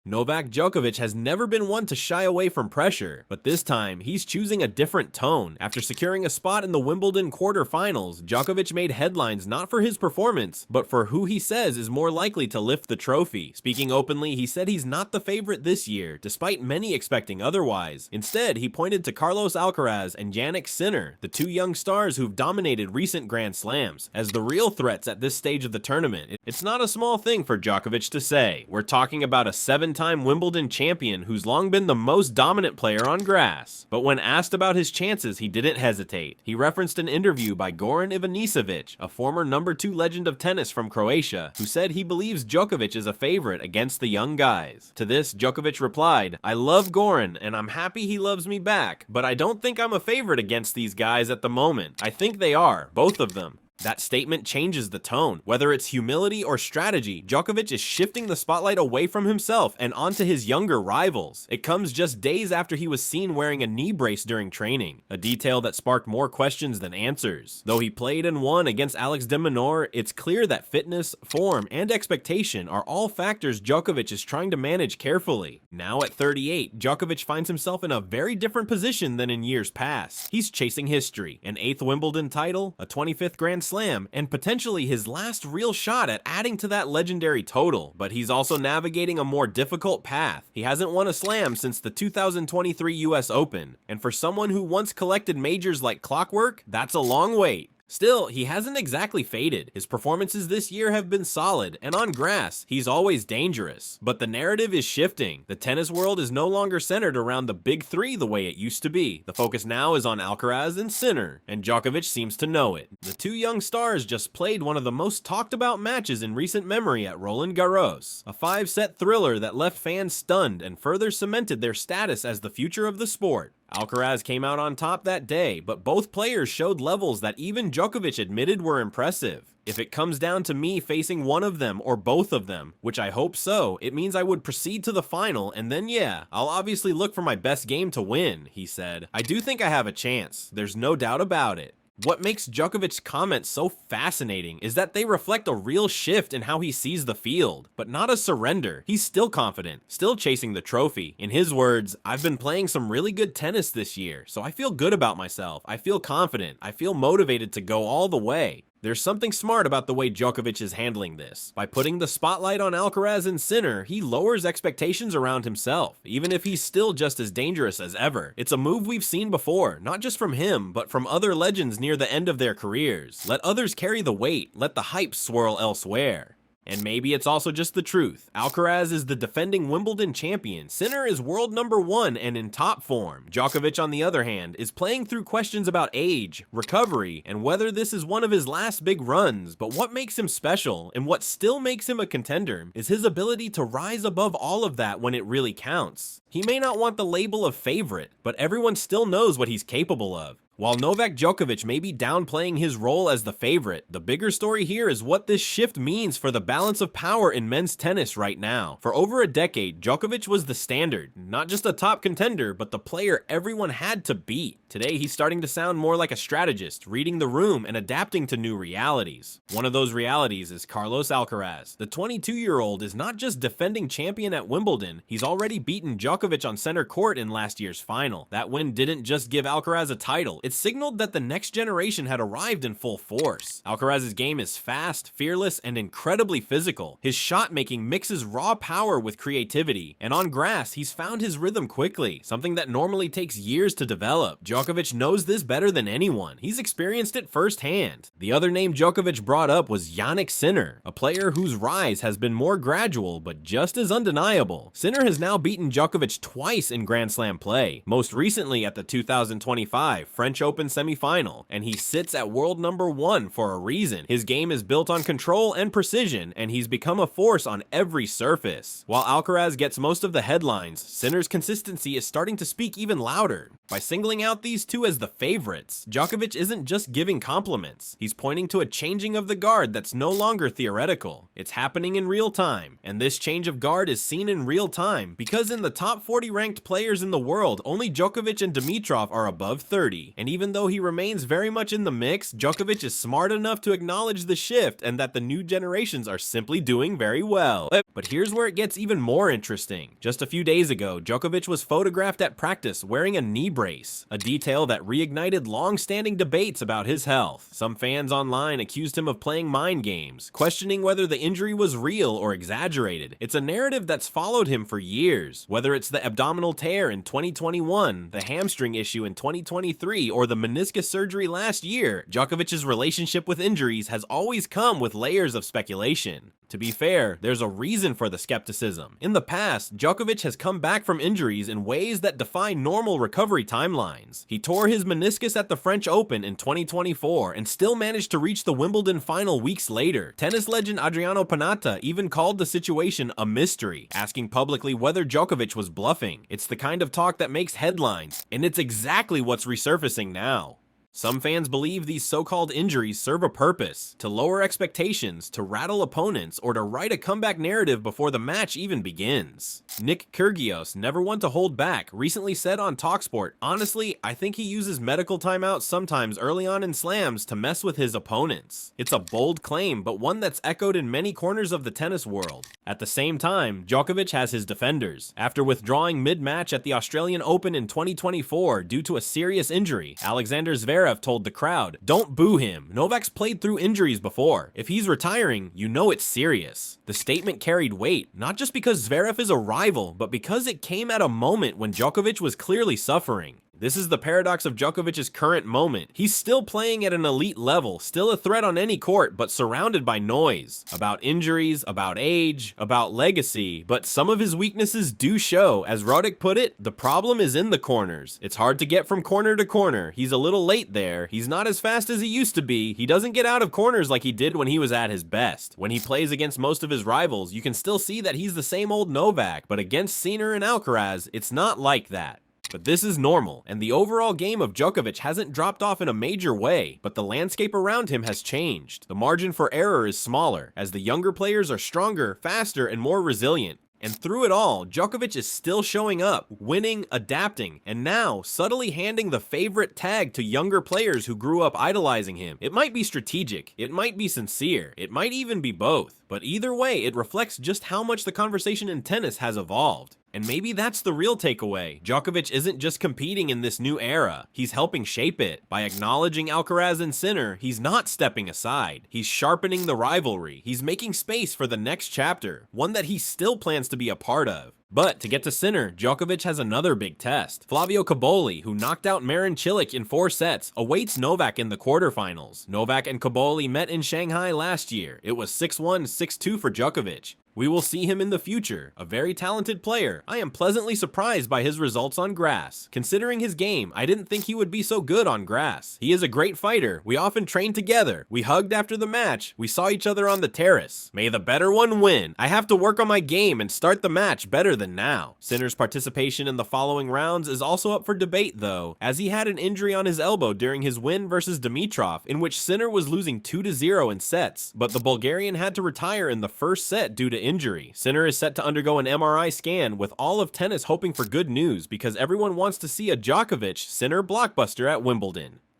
Novak Djokovic has never been one to shy away from pressure, but this time he's choosing a different tone. After securing a spot in the Wimbledon quarterfinals, Djokovic made headlines not for his performance, but for who he says is more likely to lift the trophy. Speaking openly, he said he's not the favorite this year, despite many expecting otherwise. Instead, he pointed to Carlos Alcaraz and Jannik Sinner, the two young stars who've dominated recent Grand Slams, as the real threats at this stage of the tournament. It's not a small thing for Djokovic to say. We're talking about a seven-time Wimbledon champion who's long been the most dominant player on grass. But when asked about his chances, he didn't hesitate. He referenced an interview by Goran Ivanisevic, a former #2 legend of tennis from Croatia, who said he believes Djokovic is a favorite against the young guys. To this, Djokovic replied, "I love Goran, and I'm happy he loves me back, but I don't think I'm a favorite against these guys at the moment. I think they are, both of them." That statement changes the tone. Whether it's humility or strategy, Djokovic is shifting the spotlight away from himself and onto his younger rivals. It comes just days after he was seen wearing a knee brace during training, a detail that sparked more questions than answers. Though he played and won against Alex de Minaur, it's clear that fitness, form, and expectation are all factors Djokovic is trying to manage carefully. Now at 38, Djokovic finds himself in a very different position than in years past. He's chasing history, an 8th Wimbledon title, a 25th Grand Slam, and potentially his last real shot at adding to that legendary total. But he's also navigating a more difficult path. He hasn't won a slam since the 2023 US Open, and for someone who once collected majors like clockwork, that's a long wait. Still, he hasn't exactly faded. His performances this year have been solid, and on grass, he's always dangerous. But the narrative is shifting. The tennis world is no longer centered around the big three the way it used to be. The focus now is on Alcaraz and Sinner, and Djokovic seems to know it. The two young stars just played one of the most talked about matches in recent memory at Roland Garros, a 5-set thriller that left fans stunned and further cemented their status as the future of the sport. Alcaraz came out on top that day, but both players showed levels that even Djokovic admitted were impressive. If it comes down to me facing one of them or both of them, which I hope so, it means I would proceed to the final, and then yeah, I'll obviously look for my best game to win, he said. I do think I have a chance, there's no doubt about it. What makes Djokovic's comments so fascinating is that they reflect a real shift in how he sees the field, but not a surrender. He's still confident, still chasing the trophy. In his words, "I've been playing some really good tennis this year, so I feel good about myself. I feel confident. I feel motivated to go all the way." There's something smart about the way Djokovic is handling this. By putting the spotlight on Alcaraz and Sinner, he lowers expectations around himself, even if he's still just as dangerous as ever. It's a move we've seen before, not just from him, but from other legends near the end of their careers. Let others carry the weight, let the hype swirl elsewhere. And maybe it's also just the truth. Alcaraz is the defending Wimbledon champion. Sinner is world #1 and in top form. Djokovic, on the other hand, is playing through questions about age, recovery, and whether this is one of his last big runs. But what makes him special, and what still makes him a contender, is his ability to rise above all of that when it really counts. He may not want the label of favorite, but everyone still knows what he's capable of. While Novak Djokovic may be downplaying his role as the favorite, the bigger story here is what this shift means for the balance of power in men's tennis right now. For over a decade, Djokovic was the standard, not just a top contender, but the player everyone had to beat. Today, he's starting to sound more like a strategist, reading the room and adapting to new realities. One of those realities is Carlos Alcaraz. The 22-year-old is not just defending champion at Wimbledon, he's already beaten Djokovic on center court in last year's final. That win didn't just give Alcaraz a title, it signaled that the next generation had arrived in full force. Alcaraz's game is fast, fearless, and incredibly physical. His shot making mixes raw power with creativity, and on grass, he's found his rhythm quickly, something that normally takes years to develop. Djokovic knows this better than anyone. He's experienced it firsthand. The other name Djokovic brought up was Jannik Sinner, a player whose rise has been more gradual but just as undeniable. Sinner has now beaten Djokovic twice in Grand Slam play, most recently at the 2025 French Open semifinal, and he sits at world #1 for a reason. His game is built on control and precision, and he's become a force on every surface. While Alcaraz gets most of the headlines, Sinner's consistency is starting to speak even louder. By singling out these two as the favorites, Djokovic isn't just giving compliments. He's pointing to a changing of the guard that's no longer theoretical. It's happening in real time, and this change of guard is seen in real time because in the top 40 ranked players in the world, only Djokovic and Dimitrov are above 30, and even though he remains very much in the mix, Djokovic is smart enough to acknowledge the shift and that the new generations are simply doing very well. But here's where it gets even more interesting. Just a few days ago, Djokovic was photographed at practice wearing a knee brace, a detail that reignited long-standing debates about his health. Some fans online accused him of playing mind games, questioning whether the injury was real or exaggerated. It's a narrative that's followed him for years, whether it's the abdominal tear in 2021, the hamstring issue in 2023, or the meniscus surgery last year. Djokovic's relationship with injuries has always come with layers of speculation. To be fair, there's a reason for the skepticism. In the past, Djokovic has come back from injuries in ways that defy normal recovery timelines. He tore his meniscus at the French Open in 2024 and still managed to reach the Wimbledon final weeks later. Tennis legend Adriano Panatta even called the situation a mystery, asking publicly whether Djokovic was bluffing. It's the kind of talk that makes headlines, and it's exactly what's resurfacing now. Some fans believe these so-called injuries serve a purpose, to lower expectations, to rattle opponents, or to write a comeback narrative before the match even begins. Nick Kyrgios, never one to hold back, recently said on TalkSport, "Honestly, I think he uses medical timeouts sometimes early on in slams to mess with his opponents." It's a bold claim, but one that's echoed in many corners of the tennis world. At the same time, Djokovic has his defenders. After withdrawing mid-match at the Australian Open in 2024 due to a serious injury, Alexander Zverev told the crowd, "Don't boo him. Novak's played through injuries before. If he's retiring, you know it's serious." The statement carried weight, not just because Zverev is a rival, but because it came at a moment when Djokovic was clearly suffering. This is the paradox of Djokovic's current moment. He's still playing at an elite level, still a threat on any court, but surrounded by noise. About injuries, about age, about legacy, but some of his weaknesses do show. As Roddick put it, the problem is in the corners. It's hard to get from corner to corner. He's a little late there. He's not as fast as he used to be. He doesn't get out of corners like he did when he was at his best. When he plays against most of his rivals, you can still see that he's the same old Novak, but against Sinner and Alcaraz, it's not like that. But this is normal, and the overall game of Djokovic hasn't dropped off in a major way, but the landscape around him has changed. The margin for error is smaller, as the younger players are stronger, faster, and more resilient. And through it all, Djokovic is still showing up, winning, adapting, and now subtly handing the favorite tag to younger players who grew up idolizing him. It might be strategic, it might be sincere, it might even be both. But either way, it reflects just how much the conversation in tennis has evolved. And maybe that's the real takeaway. Djokovic isn't just competing in this new era, he's helping shape it. By acknowledging Alcaraz and Sinner, he's not stepping aside. He's sharpening the rivalry. He's making space for the next chapter, one that he still plans to be a part of. But to get to Sinner, Djokovic has another big test. Flavio Cobolli, who knocked out Marin Cilic in 4 sets, awaits Novak in the quarterfinals. Novak and Cobolli met in Shanghai last year. It was 6-1, 6-2 for Djokovic. We will see him in the future, a very talented player. I am pleasantly surprised by his results on grass. Considering his game, I didn't think he would be so good on grass. He is a great fighter. We often trained together. We hugged after the match. We saw each other on the terrace. May the better one win. I have to work on my game and start the match better than now. Sinner's participation in the following rounds is also up for debate though, as he had an injury on his elbow during his win versus Dimitrov, in which Sinner was losing 2-0 in sets, but the Bulgarian had to retire in the first set due to injury. Sinner is set to undergo an MRI scan, with all of tennis hoping for good news because everyone wants to see a Djokovic-Sinner blockbuster at Wimbledon.